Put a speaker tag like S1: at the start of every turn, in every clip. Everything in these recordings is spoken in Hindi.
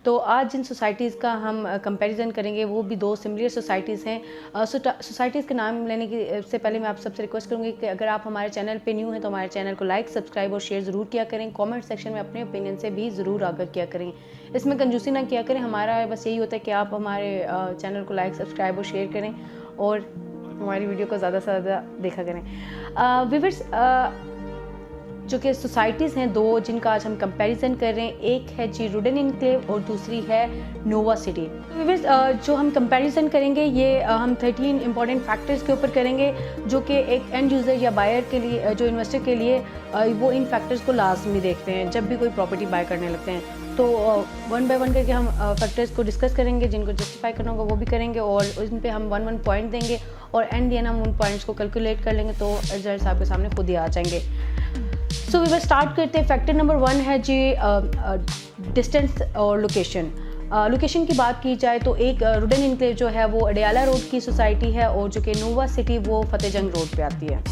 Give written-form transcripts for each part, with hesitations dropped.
S1: तो आज जिन सोसाइटीज़ का हम कंपैरिजन करेंगे वो भी दो सिमिलर सोसाइटीज़ हैं। सोसाइटीज़ के नाम लेने की से पहले मैं आप सबसे रिक्वेस्ट करूँगी कि अगर आप हमारे चैनल पे न्यू हैं तो हमारे चैनल को लाइक, सब्सक्राइब और शेयर ज़रूर किया करें। कमेंट सेक्शन में अपने ओपिनियन से भी ज़रूर आगाह किया करें। इसमें कंजूसी ना किया करें। हमारा बस यही होता है कि आप हमारे चैनल को लाइक, सब्सक्राइब और शेयर करें और हमारी वीडियो को ज़्यादा से ज़्यादा देखा करें। व्यूअर्स, जो कि सोसाइटीज़ हैं दो जिनका आज हम कंपैरिजन कर रहे हैं, एक है जी रुडेन इनक्लेव और दूसरी है नोवा सिटी। व्यूअर्स, जो हम कंपैरिजन करेंगे ये हम 13 इंपॉर्टेंट फैक्टर्स के ऊपर करेंगे जो कि एक एंड यूज़र या बायर के लिए, जो इन्वेस्टर के लिए वो इन फैक्टर्स को लाजमी देखते हैं जब भी कोई प्रॉपर्टी बाय करने लगते हैं। तो वन बाय वन करके हम फैक्टर्स को डिस्कस करेंगे, जिनको जस्टिफाई करना होगा वो भी करेंगे और उन पे हम वन पॉइंट देंगे और एंड दिन हम उन पॉइंट्स को कैलकुलेट कर लेंगे तो रिजल्ट्स आपके सामने खुद ही आ जाएंगे। सो वी विल स्टार्ट करते हैं। फैक्टर नंबर 1 है जी डिस्टेंस और लोकेशन। लोकेशन की बात की जाए तो एक रुडेन इनक्लेव जो है वो अडियाला रोड की सोसाइटी है और जो कि नोवा सिटी वो फतेहजंग रोड पे आती है।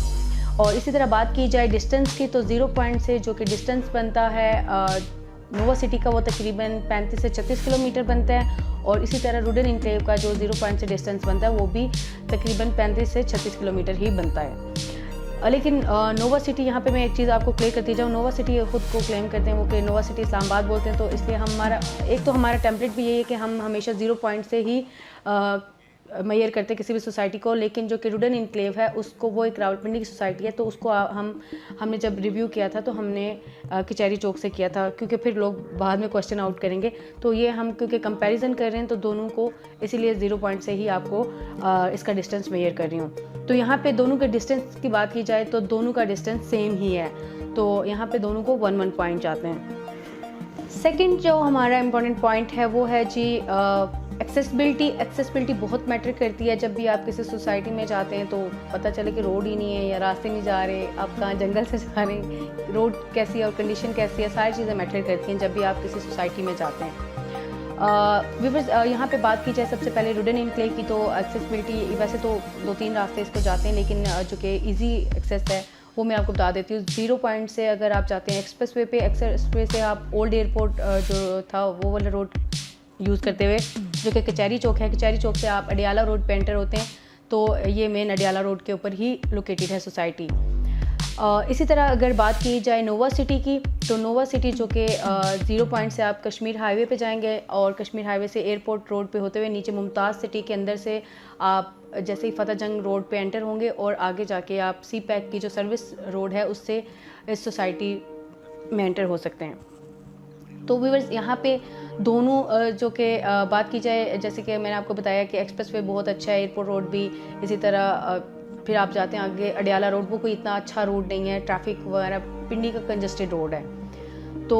S1: और इसी तरह बात की जाए डिस्टेंस की तो 0 पॉइंट से जो कि डिस्टेंस बनता है नोवा सिटी का वो तकरीबन 35 से 36 किलोमीटर बनता है और इसी तरह रुडेन इनक्लेव का जो 0 पॉइंट से डिस्टेंस बनता है वो भी तकरीबन 35 से 36 किलोमीटर ही बनता है। लेकिन नोवा सिटी, यहाँ पे मैं एक चीज़ आपको क्लियर करती जाऊँ, नोवा सिटी खुद को क्लेम करते हैं वो कि नोवा सिटी इस्लामाबाद बोलते हैं, तो इसलिए हमारा एक तो हमारा टेम्पलेट भी यही है कि हम हमेशा 0 पॉइंट से ही मेजर करते हैं किसी भी सोसाइटी को। लेकिन जो कि रुडेन इनक्लेव है उसको, वो एक रावलपिंडी की सोसाइटी है, तो उसको हमने जब रिव्यू किया था तो हमने कचहरी चौक से किया था, क्योंकि फिर लोग बाद में क्वेश्चन आउट करेंगे। तो ये हम क्योंकि कंपैरिजन कर रहे हैं तो दोनों को इसीलिए 0 पॉइंट से ही आपको इसका डिस्टेंस मेजर कर रही हूँ। तो यहाँ पे दोनों के डिस्टेंस की बात की जाए तो दोनों का डिस्टेंस सेम ही है, तो यहाँ पे दोनों को 1 पॉइंट जाते हैं। सेकंड जो हमारा इम्पोर्टेंट पॉइंट है वो है जी एक्सेसिबिलिटी बहुत मैटर करती है। जब भी आप किसी सोसाइटी में जाते हैं तो पता चले कि रोड ही नहीं है या रास्ते नहीं जा रहे, आप कहाँ जंगल से जा रहे हैं, रोड कैसी है और कंडीशन कैसी है, सारी चीज़ें मैटर करती हैं जब भी आप किसी सोसाइटी में जाते हैं। व्यूअर्स, यहाँ पे बात की जाए सबसे पहले रुडेन इनक्लेव की तो एक्सेसिबिलिटी, वैसे तो 2-3 रास्ते इसको जाते हैं लेकिन जो कि ईजी एक्सेस है वो मैं आपको बता देती हूँ। 0 पॉइंट से अगर आप जाते हैं एक्सप्रेस वे से आप ओल्ड एयरपोर्ट जो था वो वाला रोड यूज़ करते हुए, जो कि कचहरी चौक है, कचहरी चौक से आप अडियाला रोड पे एंटर होते हैं तो ये मेन अडियाला रोड के ऊपर ही लोकेटेड है सोसाइटी। इसी तरह अगर बात की जाए नोवा सिटी की तो नोवा सिटी जो कि 0 पॉइंट से आप कश्मीर हाईवे पे जाएंगे और कश्मीर हाईवे से एयरपोर्ट रोड पे होते हुए नीचे मुमताज़ सिटी के अंदर से आप जैसे ही फतेहजंग रोड पे एंटर होंगे और आगे जाके आप सी पैक की जो सर्विस रोड है उससे इस सोसाइटी में एंटर हो सकते हैं। तो व्यूअर्स, यहाँ पे दोनों जो कि बात की जाए, जैसे कि मैंने आपको बताया कि एक्सप्रेसवे बहुत अच्छा है, एयरपोर्ट रोड भी इसी तरह। फिर आप जाते हैं आगे अडियाला रोड, वो कोई इतना अच्छा रोड नहीं है, ट्रैफिक वगैरह, पिंडी का कंजस्टेड रोड है। तो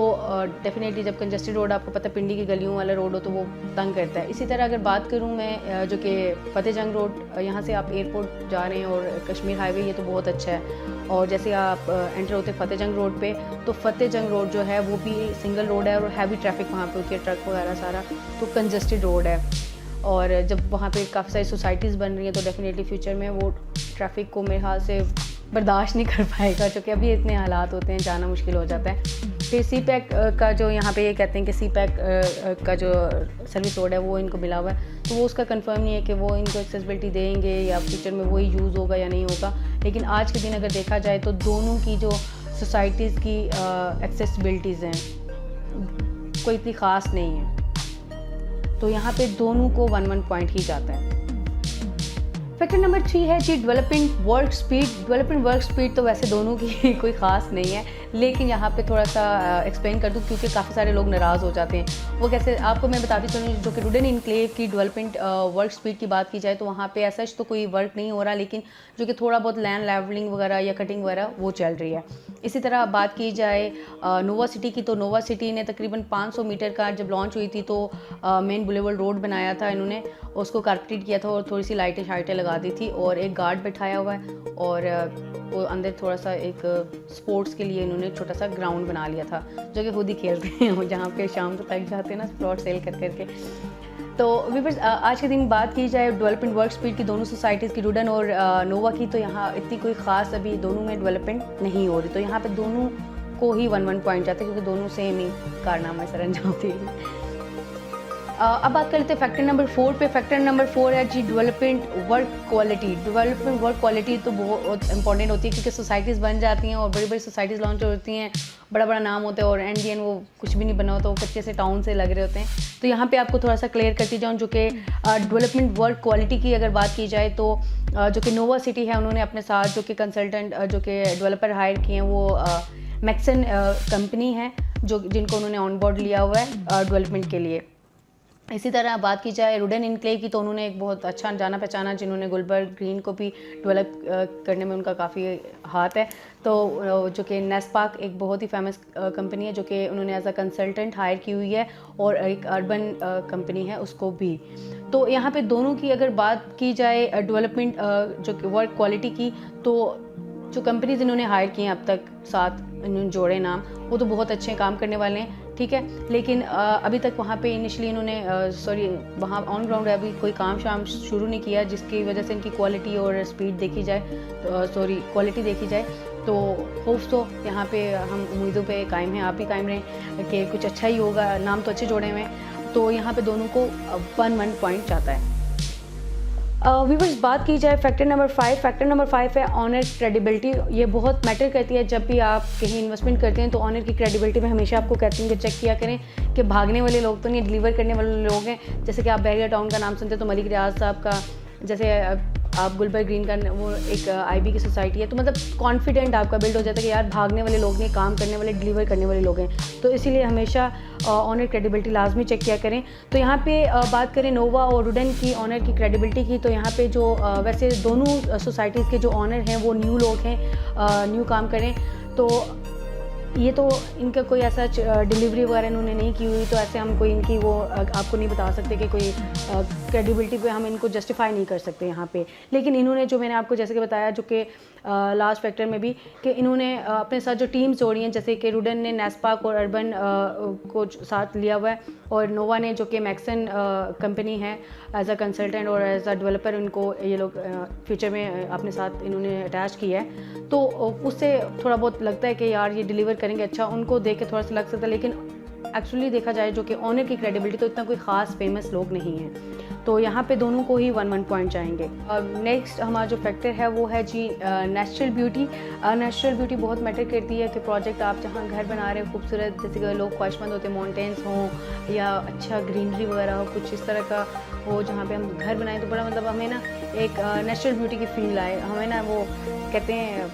S1: डेफिनेटली जब कंजस्टेड रोड, आपको पता है पिंडी की गलियों वाला रोड हो तो वो तंग करता है। इसी तरह अगर बात करूँ मैं जो कि फतेहजंग रोड, यहाँ से आप एयरपोर्ट जा रहे हैं और कश्मीर हाईवे, ये तो बहुत अच्छा है। और जैसे आप एंटर होते हैं फतेहजंग रोड पे तो फतेहजंग रोड जो है वो भी सिंगल रोड है और हैवी ट्रैफिक वहाँ पे होती है, ट्रक वगैरह सारा, तो कंजस्टेड रोड है। और जब वहाँ पे काफ़ी सारी सोसाइटीज़ बन रही हैं तो डेफिनेटली फ्यूचर में वो ट्रैफिक को मेरे ख्याल से बर्दाश्त नहीं कर पाएगा, क्योंकि अभी इतने हालात होते हैं, जाना मुश्किल हो जाता है। फिर सी पैक का जो यहाँ पे ये कहते हैं कि सी पैक का जो सर्विस रोड है वो इनको मिला हुआ है, तो वो उसका कंफर्म नहीं है कि वो इनको एक्सेसिबिलिटी देंगे या फ्यूचर में वही यूज़ होगा या नहीं होगा। लेकिन आज के दिन अगर देखा जाए तो दोनों की जो सोसाइटीज़ की एक्सेसिबिलिटीज़ हैं कोई इतनी ख़ास नहीं है, तो यहाँ पे दोनों को 1 पॉइंट ही जाता है। फैक्टर नंबर 3 है जी development work speed. Development work speed तो वैसे दोनों की कोई ख़ास नहीं है, लेकिन यहाँ पे थोड़ा सा एक्सप्लेन कर दूँ क्योंकि काफ़ी सारे लोग नाराज़ हो जाते हैं। वो कैसे, आपको मैं बताती चलूँ, जो कि रुडेन इनक्लेव की डेवलपमेंट वर्क स्पीड की बात की जाए तो वहाँ पे ऐसा तो कोई वर्क नहीं हो रहा, लेकिन जो कि थोड़ा बहुत लैंड लेवलिंग वगैरह या कटिंग वगैरह वो चल रही है। इसी तरह बात की जाए नोवा सिटी की तो नोवा सिटी ने तकरीबन 500 मीटर का जब लॉन्च हुई थी तो मेन बुलेवर्ड रोड बनाया था इन्होंने, उसको कारपेटेड किया था और थोड़ी सी लाइटें शाइटें लगा दी थी और एक गार्ड बैठाया हुआ है और वो अंदर थोड़ा सा एक स्पोर्ट्स के लिए इन्होंने छोटा सा ग्राउंड बना लिया था, जो कि खुद ही खेलते हैं जहाँ पे शाम को थक जाते हैं ना प्लॉट सेल कर करके। तो व्यूअर्स, आज के दिन बात की जाए डेवलपमेंट वर्क स्पीड की दोनों सोसाइटीज़ की, रुडेन और नोवा की, तो यहाँ इतनी कोई ख़ास अभी दोनों में डेवलपमेंट नहीं हो रही, तो यहाँ पे दोनों को ही 1 पॉइंट जाता है क्योंकि दोनों सेम ही कारनामा सर अंजाम दे रही। अब बात कर लेते हैं फैक्टर नंबर 4 पे। फैक्टर नंबर 4 है जी development work quality. Development work quality तो बहुत इंपॉर्टेंट होती है, क्योंकि सोसाइटीज़ बन जाती हैं और बड़ी बड़ी सोसाइटीज़ लॉन्च होती हैं, बड़ा बड़ा नाम होता है और एंड दी एंड वो कुछ भी नहीं बना होता, वो कच्चे से टाउन से लग रहे होते हैं। तो यहाँ पे आपको थोड़ा सा क्लियर करती जाऊँ, जो कि डेवलपमेंट वर्क क्वालिटी की अगर बात की जाए तो जो कि नोवा सिटी है, उन्होंने अपने साथ जो कि कंसल्टेंट जो कि डेवलपर हायर किए हैं, वो मैक्सन कंपनी है जिनको उन्होंने ऑन बोर्ड लिया हुआ है डेवलपमेंट के लिए। इसी तरह बात की जाए रुडेन इनक्लेव की, तो उन्होंने एक बहुत अच्छा जाना पहचाना, जिन्होंने गुलबर्ग ग्रीन को भी डेवलप करने में उनका काफ़ी हाथ है। तो जो कि नेस्पार्क एक बहुत ही फेमस कंपनी है, जो कि उन्होंने एज अ कंसल्टेंट हायर की हुई है, और एक अर्बन कंपनी है उसको भी। तो यहाँ पे दोनों की अगर बात की जाए डेवलपमेंट जो कि वर्क क्वालिटी की, तो जो कंपनीज इन्होंने हायर की हैं अब तक 7 इन्होंने जोड़े नाम, वो तो बहुत अच्छे काम करने वाले हैं, ठीक है। लेकिन अभी तक वहाँ पे इनिशियली इन्होंने वहाँ ऑन ग्राउंड अभी कोई काम शाम शुरू नहीं किया, जिसकी वजह से इनकी क्वालिटी और स्पीड देखी जाए तो क्वालिटी देखी जाए तो होप्स तो यहाँ पे हम उम्मीदों पे कायम हैं, आप भी कायम रहें कि कुछ अच्छा ही होगा। नाम तो अच्छे जोड़े हुए हैं, तो यहाँ पे दोनों को 1 पॉइंट जाता है। व्यूअर्स, बात की जाए फैक्टर नंबर 5। फैक्टर नंबर 5 है ऑनर क्रेडिबिलिटी। ये बहुत मैटर करती है जब भी आप कहीं इन्वेस्टमेंट करते हैं, तो ऑनर की क्रेडिबिलिटी में हमेशा आपको कहती हूँ कि चेक किया करें कि भागने वाले लोग तो नहीं, डिलीवर करने वाले लोग हैं। जैसे कि आप बहरिया टाउन का नाम सुनते हैं तो मलिक रियाज साहब का, जैसे आप गुलबर्ग ग्रीन का वो एक आईबी की सोसाइटी है, तो मतलब कॉन्फिडेंट आपका बिल्ड हो जाता है कि यार भागने वाले लोग नहीं, काम करने वाले, डिलीवर करने वाले लोग हैं। तो इसीलिए हमेशा ऑनर क्रेडिबिलिटी लाजमी चेक किया करें। तो यहाँ पे बात करें नोवा और रुडेन की ऑनर की क्रेडिबिलिटी की, तो यहाँ पे जो वैसे दोनों सोसाइटीज़ के जो ऑनर हैं वो न्यू लोग हैं, न्यू काम करें, तो ये तो इनका कोई ऐसा डिलीवरी वगैरह इन्होंने नहीं की हुई, तो ऐसे हम कोई इनकी वो आपको नहीं बता सकते कि कोई क्रेडिबिलिटी पे हम इनको जस्टिफाई नहीं कर सकते यहाँ पे। लेकिन इन्होंने जो मैंने आपको जैसे कि बताया, जो कि लास्ट फैक्टर में भी, कि इन्होंने अपने साथ जो टीम्स जोड़ी हैं, जैसे कि रुडेन ने नेस्पार्क और अर्बन को साथ लिया हुआ है, और नोवा ने जो कि मैक्सन कंपनी है एज अ कंसल्टेंट और एज अ डेवलपर, उनको ये लोग फ्यूचर में अपने साथ इन्होंने अटैच किया है। तो उससे थोड़ा बहुत लगता है कि यार ये डिलीवर करेंगे अच्छा, उनको देख के थोड़ा सा लग सकता है, लेकिन एक्चुअली देखा जाए जो कि ऑनर की क्रेडिबिलिटी तो इतना कोई ख़ास फेमस लोग नहीं हैं, तो यहाँ पे दोनों को ही 1 पॉइंट जाएंगे। नेक्स्ट हमारा जो फैक्टर है वो है जी नेचुरल ब्यूटी। नेचुरल ब्यूटी बहुत मैटर करती है कि प्रोजेक्ट आप जहाँ घर बना रहे हो खूबसूरत, जैसे कि लोग ख्वाहिशमंद होते हैं माउंटेन्स हों या अच्छा ग्रीनरी वगैरह हो, कुछ इस तरह का हो जहाँ पे हम घर बनाएं, तो बड़ा मतलब हमें ना एक नेचुरल ब्यूटी की फील आए, हमें ना वो कहते हैं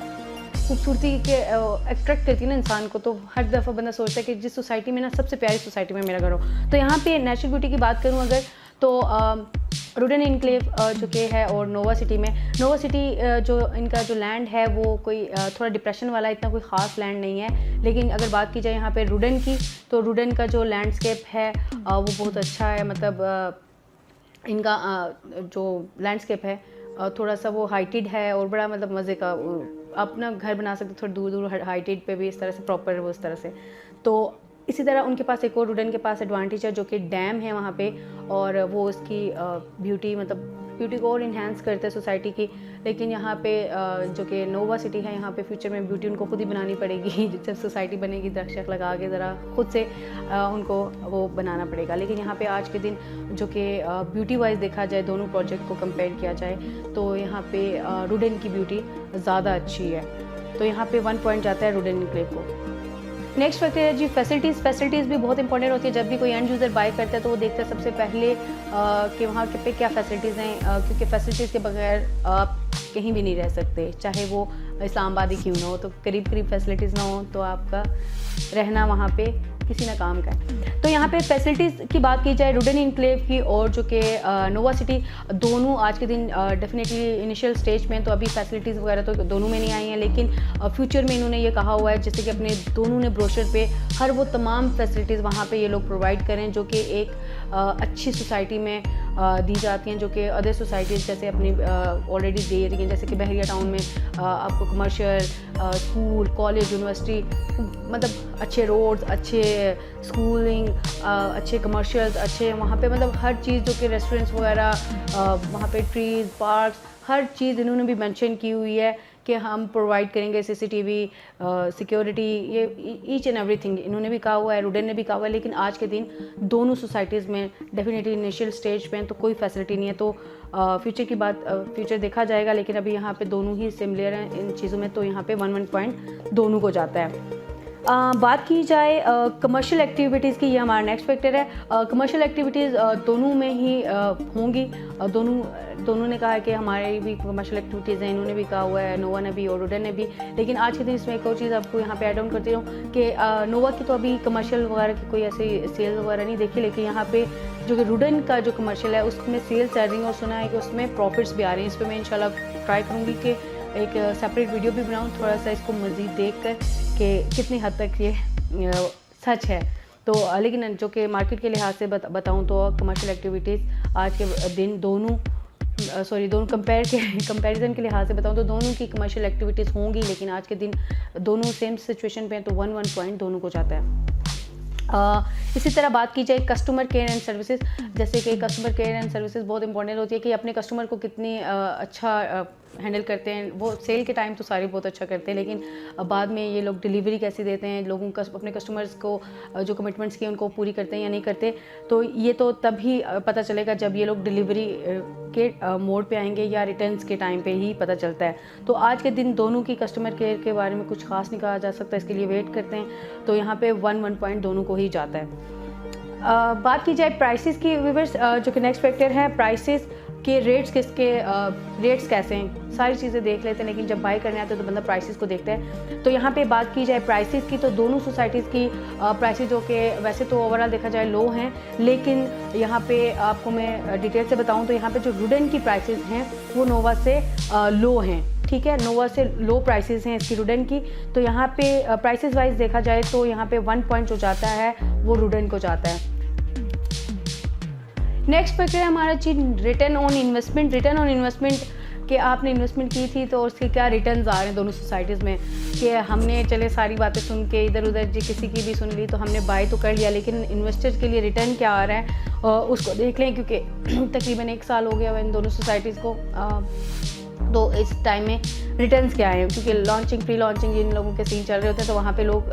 S1: खूबसूरती के अट्रैक्ट करती है ना इंसान को। तो हर दफ़ा बंदा सोचता है कि जिस सोसाइटी में ना सबसे प्यारी सोसाइटी में मेरा घर हो। तो यहाँ पे नेचुरल ब्यूटी की बात करूँ अगर, तो रुडेन इनक्लेव जो कि है, और नोवा सिटी में, नोवा सिटी जो इनका जो लैंड है वो कोई थोड़ा डिप्रेशन वाला, इतना कोई ख़ास लैंड नहीं है। लेकिन अगर बात की जाए यहाँ पे रुडेन की, तो रुडेन का जो लैंडस्केप है वो बहुत अच्छा है। मतलब इनका जो लैंडस्केप है थोड़ा सा वो हाइटेड है और बड़ा मतलब मज़े का, अपना घर बना सकते थोड़ा दूर दूर हाइटेड पे भी, इस तरह से प्रॉपर वो इस तरह से। तो इसी तरह उनके पास एक और रुडेन के पास एडवांटेज है, जो कि डैम है वहाँ पे, और वो उसकी ब्यूटी मतलब ब्यूटी को और इन्हांस करते हैं सोसाइटी की। लेकिन यहाँ पे जो कि नोवा सिटी है, यहाँ पे फ्यूचर में ब्यूटी उनको खुद ही बनानी पड़ेगी। जब सोसाइटी बनेगी दरख्त लगा के ज़रा खुद से उनको वो बनाना पड़ेगा। लेकिन यहाँ पे आज के दिन जो कि ब्यूटी वाइज देखा जाए, दोनों प्रोजेक्ट को कंपेयर किया जाए, तो यहाँ पे रुडेन की ब्यूटी ज़्यादा अच्छी है, तो यहाँ पे 1 पॉइंट जाता है रुडेन इनक्लेव को। नेक्स्ट फैक्टर है जी फैसिलिटीज़ भी बहुत इंपॉर्टेंट होती है। जब भी कोई एंड यूज़र बाय करता है तो वो देखता है सबसे पहले कि वहाँ पे क्या फैसिलिटीज़ हैं, क्योंकि फैसिलिटीज़ के बगैर आप कहीं भी नहीं रह सकते, चाहे वो इस्लामाबाद ही क्यों ना हो। तो करीब फैसिलिटीज़ ना हो तो आपका रहना वहाँ पे किसी ना काम का है। तो यहाँ पे फैसिलिटीज़ की बात की जाए रुडेन इनक्लेव की और जो कि नोवा सिटी, दोनों आज के दिन डेफिनेटली इनिशियल स्टेज में, तो अभी फैसिलिटीज़ वगैरह तो दोनों में नहीं आई हैं, लेकिन फ्यूचर में इन्होंने ये कहा हुआ है, जैसे कि अपने दोनों ने ब्रोशर पे हर वो तमाम फैसिलिटीज़ वहाँ पे ये लोग प्रोवाइड करें जो कि एक अच्छी सोसाइटी में दी जाती हैं, जो कि अदर सोसाइटीज़ जैसे अपनी ऑलरेडी दे रही हैं। जैसे कि बहरिया टाउन में आपको कमर्शियल स्कूल, कॉलेज, यूनिवर्सिटी, मतलब अच्छे रोड्स, अच्छे स्कूलिंग, अच्छे कमर्शियल्स, अच्छे वहाँ पे मतलब हर चीज़, जो कि रेस्टोरेंट्स वगैरह, वहाँ पे ट्रीज़, पार्क्स, हर चीज़ इन्होंने भी मेंशन की हुई है कि हम प्रोवाइड करेंगे सीसीटीवी सिक्योरिटी, ये ईच एंड एवरीथिंग इन्होंने भी कहा हुआ है, रुडेन ने भी कहा हुआ है। लेकिन आज के दिन दोनों सोसाइटीज़ में डेफिनेटली इनिशियल स्टेज पे तो कोई फैसिलिटी नहीं है। तो फ्यूचर की बात फ्यूचर देखा जाएगा, लेकिन अभी यहाँ पे दोनों ही सिमिलर हैं इन चीज़ों में, तो यहाँ पे 1 पॉइंट दोनों को जाता है। बात की जाए कमर्शियल एक्टिविटीज़ की, ये हमारा नेक्स्ट फैक्टर है। कमर्शियल एक्टिविटीज़ दोनों में ही होंगी। दोनों ने कहा है कि हमारी भी कमर्शियल एक्टिविटीज़ हैं, इन्होंने भी कहा हुआ है, नोवा ने भी और रुडेन ने भी। लेकिन आज के दिन इसमें एक और चीज़ आपको यहाँ पे ऐड ऑन करती रहूँ कि नोवा की तो अभी कमर्शियल वगैरह की कोई ऐसी सेल्स वगैरह नहीं देखी, लेकिन यहाँ पे जो कि रुडेन का जो कमर्शियल है उसमें सेल्स चल रही है और सुना है कि उसमें प्रॉफिट्स भी आ रहे हैं। इस पर मैं इंशाल्लाह ट्राई करूँगी कि एक सेपरेट वीडियो भी बनाऊँ थोड़ा सा इसको मज़ीद देख कर कि कितनी हद तक ये सच है। तो लेकिन जो कि मार्केट के लिहाज से बताऊँ तो कमर्शियल एक्टिविटीज़ आज के दिन दोनों कंपैरिजन के लिहाज से बताऊँ तो दोनों की कमर्शियल एक्टिविटीज़ होंगी, लेकिन आज के दिन दोनों सेम सिचुएशन पे हैं, तो 1 पॉइंट दोनों को जाता है। इसी तरह बात की जाए कस्टमर केयर एंड सर्विसेज, जैसे कि कस्टमर केयर एंड सर्विसेज बहुत इंपॉर्टेंट होती है कि अपने कस्टमर को कितनी अच्छा हैंडल करते हैं। वो सेल के टाइम तो सारे बहुत अच्छा करते हैं, लेकिन बाद में ये लोग डिलीवरी कैसी देते हैं, लोगों का अपने कस्टमर्स को जो कमिटमेंट्स किए उनको पूरी करते हैं या नहीं करते। तो ये तो तभी पता चलेगा जब ये लोग डिलीवरी के मोड पे आएंगे या रिटर्न्स के टाइम पे ही पता चलता है। तो आज के दिन दोनों की कस्टमर केयर के बारे में कुछ खास नहीं कहा जा सकता, इसके लिए वेट करते हैं। तो यहाँ पे 1 पॉइंट दोनों को ही जाता है। बात की जाए प्राइसेस की व्यूअर्स, जो कि नेक्स्ट फैक्टर है, प्राइसेस के रेट्स रेट्स कैसे हैं, सारी चीज़ें देख लेते हैं। लेकिन जब बाई करने आते हैं तो बंदा प्राइसेस को देखता है। तो यहाँ पे बात की जाए प्राइसेस की, तो दोनों सोसाइटीज़ की प्राइसेस जो कि वैसे तो ओवरऑल देखा जाए लो हैं, लेकिन यहाँ पे आपको मैं डिटेल से बताऊँ तो यहाँ पे जो रुडेन की प्राइसेस हैं वो नोवा से लो हैं। ठीक है, नोवा से लो प्राइसेस हैं इसकी रुडेन की। तो यहाँ पे प्राइसेस वाइज देखा जाए तो यहाँ पे 1 पॉइंट जो जाता है वो रुडेन को जाता है। नेक्स्ट फैक्टर है हमारा चीज return on investment. Return on investment कि आपने इन्वेस्टमेंट की थी तो उसके क्या रिटर्न्स आ रहे हैं दोनों सोसाइटीज़ में। कि हमने चले सारी बातें सुन के इधर उधर जी किसी की भी सुन ली तो हमने बाय तो कर लिया, लेकिन इन्वेस्टर्स के लिए रिटर्न क्या आ रहा है उसको देख लें, क्योंकि तकरीबन 1 साल हो गया हुआ इन दोनों सोसाइटीज़ को। तो इस टाइम में रिटर्न्स क्या है, क्योंकि लॉन्चिंग प्री लॉन्चिंग इन लोगों के सीन चल रहे होते हैं, तो वहाँ पे लोग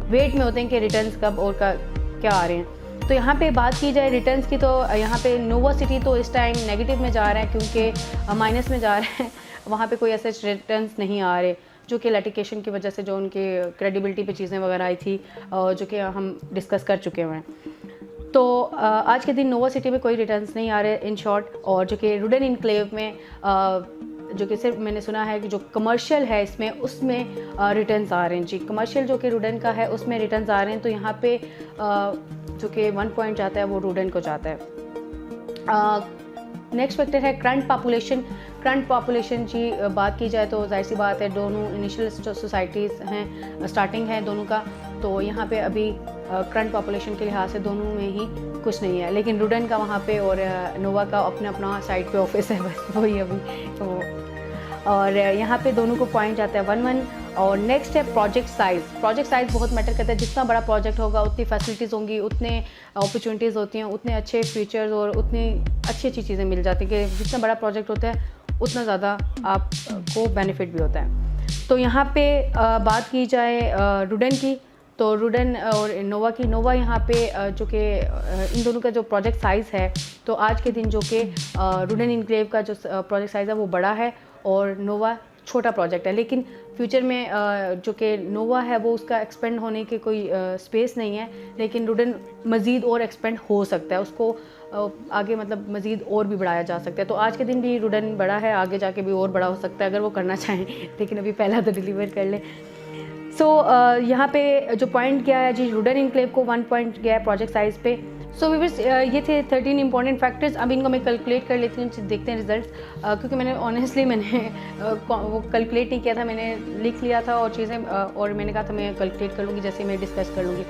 S1: वेट में होते हैं कि रिटर्न्स कब और क्या आ रहे हैं। तो यहाँ पे बात की जाए रिटर्न्स की, तो यहाँ पे नोवा सिटी तो इस टाइम नेगेटिव में जा रहा है, क्योंकि माइनस में जा रहा है। वहाँ पे कोई ऐसे रिटर्न्स नहीं आ रहे, जो कि लिटिगेशन की वजह से जो उनके क्रेडिबिलिटी पे चीज़ें वगैरह आई थी, जो कि हम डिस्कस कर चुके हुए हैं। तो आज के दिन नोवा सिटी में कोई रिटर्न्स नहीं आ रहे इन शॉर्ट। और जो कि रुडेन इनक्लेव में जो कि सिर्फ मैंने सुना है कि जो कमर्शियल है इसमें उसमें रिटर्न्स आ रहे हैं जी। कमर्शियल जो कि रुडेन का है उसमें रिटर्न्स आ रहे हैं, तो यहाँ पे जो कि 1 पॉइंट जाता है वो रुडेन को जाता है। नेक्स्ट फैक्टर है करंट पॉपुलेशन। करंट पॉपुलेशन की बात की जाए तो जाहिर सी बात है दोनों इनिशियल जो सोसाइटीज़ हैं स्टार्टिंग है दोनों का, तो यहाँ पे अभी करंट पॉपुलेशन के लिहाज से दोनों में ही कुछ नहीं है। लेकिन रुडेन का वहाँ पे और नोवा का अपना साइड पे ऑफिस है, बस वही अभी तो। और यहाँ पे दोनों को पॉइंट जाता है 1-1। और नेक्स्ट है प्रोजेक्ट साइज़। प्रोजेक्ट साइज़ बहुत मैटर करता है, जितना बड़ा प्रोजेक्ट होगा उतनी फैसिलिटीज़ होंगी, उतने अपॉर्चुनिटीज़ होती हैं, उतने अच्छे फीचर्स और उतनी अच्छी चीज़ें मिल जाती हैं कि जितना बड़ा प्रोजेक्ट होता है उतना ज़्यादा आपको बेनिफिट भी होता है। तो यहाँ पे बात की जाए रुडेन की, तो रुडेन और नोवा यहाँ पे जो कि इन दोनों का जो प्रोजेक्ट साइज़ है, तो आज के दिन जो कि रुडेन इनक्लेव का जो प्रोजेक्ट साइज़ है वो बड़ा है और नोवा छोटा प्रोजेक्ट है। लेकिन फ्यूचर में जो कि नोवा है वो उसका एक्सपेंड होने की कोई स्पेस नहीं है, लेकिन रुडेन मज़ीद और एक्सपेंड हो सकता है, उसको आगे मतलब मज़ीद और भी बढ़ाया जा सकता है। तो आज के दिन भी रुडेन बड़ा है, आगे जाके भी और बड़ा हो सकता है अगर वो करना चाहें, लेकिन अभी पहला तो डिलीवर कर ले। सो यहाँ पे जो पॉइंट गया है जी रुडेन इनक्लेव को 1 पॉइंट गया है प्रोजेक्ट साइज़ पे। सो व्यूअर्स ये थे 13 इंपॉर्टेंट फैक्टर्स। अब इनको मैं कैलकुलेट कर लेती हूँ, देखते हैं रिजल्ट्स, क्योंकि मैंने ऑनेस्टली वो कैलकुलेट नहीं किया था, मैंने लिख लिया था और चीज़ें और मैंने कहा था मैं कैलकुलेट कर लूँगी जैसे मैं डिस्कस कर लूँगी।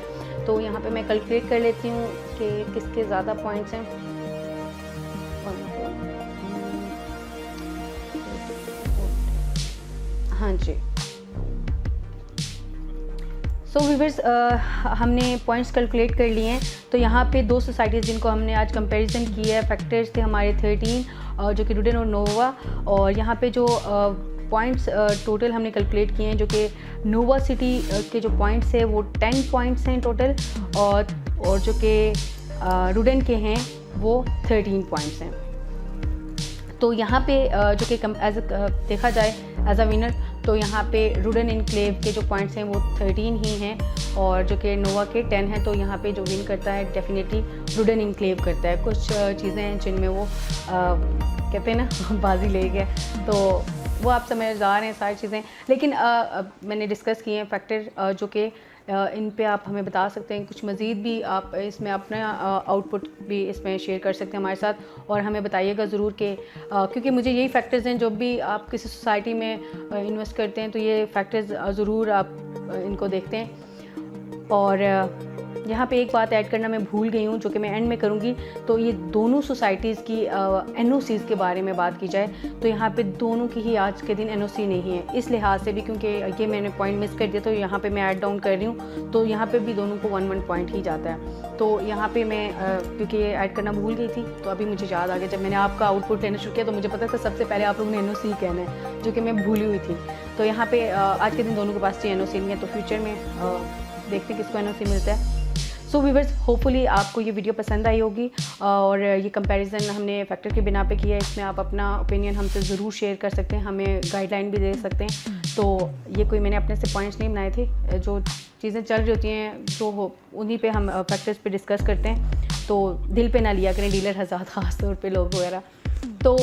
S1: तो यहाँ पे मैं कैलकुलेट कर लेती हूँ कि किसके ज़्यादा पॉइंट्स हैं। हाँ जी, सो व्यूअर्स हमने पॉइंट्स कैलकुलेट कर लिए हैं। तो यहाँ पे 2 सोसाइटीज़ जिनको हमने आज कंपैरिजन किया है, फैक्टर्स थे हमारे 13 जो कि रुडेन और नोवा। और यहाँ पे जो पॉइंट्स टोटल हमने कैलकुलेट किए हैं, जो कि नोवा सिटी के जो पॉइंट्स है वो 10 पॉइंट्स हैं टोटल, और जो कि रुडेन के हैं वो 13 पॉइंट्स हैं। तो यहाँ पे जो कि देखा जाए एज अ विनर, तो यहाँ पे रुडेन इनक्लेव के जो पॉइंट्स हैं वो 13 ही हैं, और जो कि नोवा के 10 हैं। तो यहाँ पे जो विन करता है डेफिनेटली रुडेन इनक्लेव करता है। कुछ चीज़ें हैं जिनमें वो कहते हैं ना बाजी ले गया, तो वो आप समझदार हैं सारी चीज़ें। लेकिन मैंने डिस्कस किए हैं फैक्टर जो कि इन पे आप हमें बता सकते हैं। कुछ मज़ीद भी आप इसमें अपना आउटपुट भी इसमें शेयर कर सकते हैं हमारे साथ, और हमें बताइएगा ज़रूर कि क्योंकि मुझे यही फैक्टर्स हैं, जो भी आप किसी सोसाइटी में इन्वेस्ट करते हैं तो ये फैक्टर्स ज़रूर आप इनको देखते हैं। और यहाँ पे एक बात ऐड करना मैं भूल गई हूँ, जो कि मैं एंड में करूँगी। तो ये दोनों सोसाइटीज़ की NOCs के बारे में बात की जाए तो यहाँ पे दोनों की ही आज के दिन NOC नहीं है, इस लिहाज से भी, क्योंकि ये मैंने पॉइंट मिस कर दिया, तो यहाँ पे मैं ऐड डाउन कर रही हूँ। तो यहाँ पे भी दोनों को 1-1 पॉइंट ही जाता है। तो यहाँ पे मैं क्योंकि ये ऐड करना भूल गई थी, तो अभी मुझे याद आ गया। जब मैंने आपका आउटपुट लेना शुरू किया तो मुझे पता था सबसे पहले आप लोगों ने NOC कहना है, जो कि मैं भूली हुई थी। तो यहाँ पे आज के दिन दोनों के पास NOC नहीं है, तो फ्यूचर में देखते हैं किसको NOC मिलता है। सो व्यूअर्स, होपफुली आपको ये वीडियो पसंद आई होगी, और ये कंपैरिजन हमने फैक्टर के बिना पे किया है। इसमें आप अपना ओपिनियन हमसे ज़रूर शेयर कर सकते हैं, हमें गाइडलाइन भी दे सकते हैं। तो ये कोई मैंने अपने से पॉइंट्स नहीं बनाए थे, जो चीज़ें चल रही होती हैं जो हो उन्हीं पे हम फैक्टर्स पे डिस्कस करते हैं। तो दिल पे ना लिया करें डीलर हज़ार ख़ास तौर पे लोग वगैरह। तो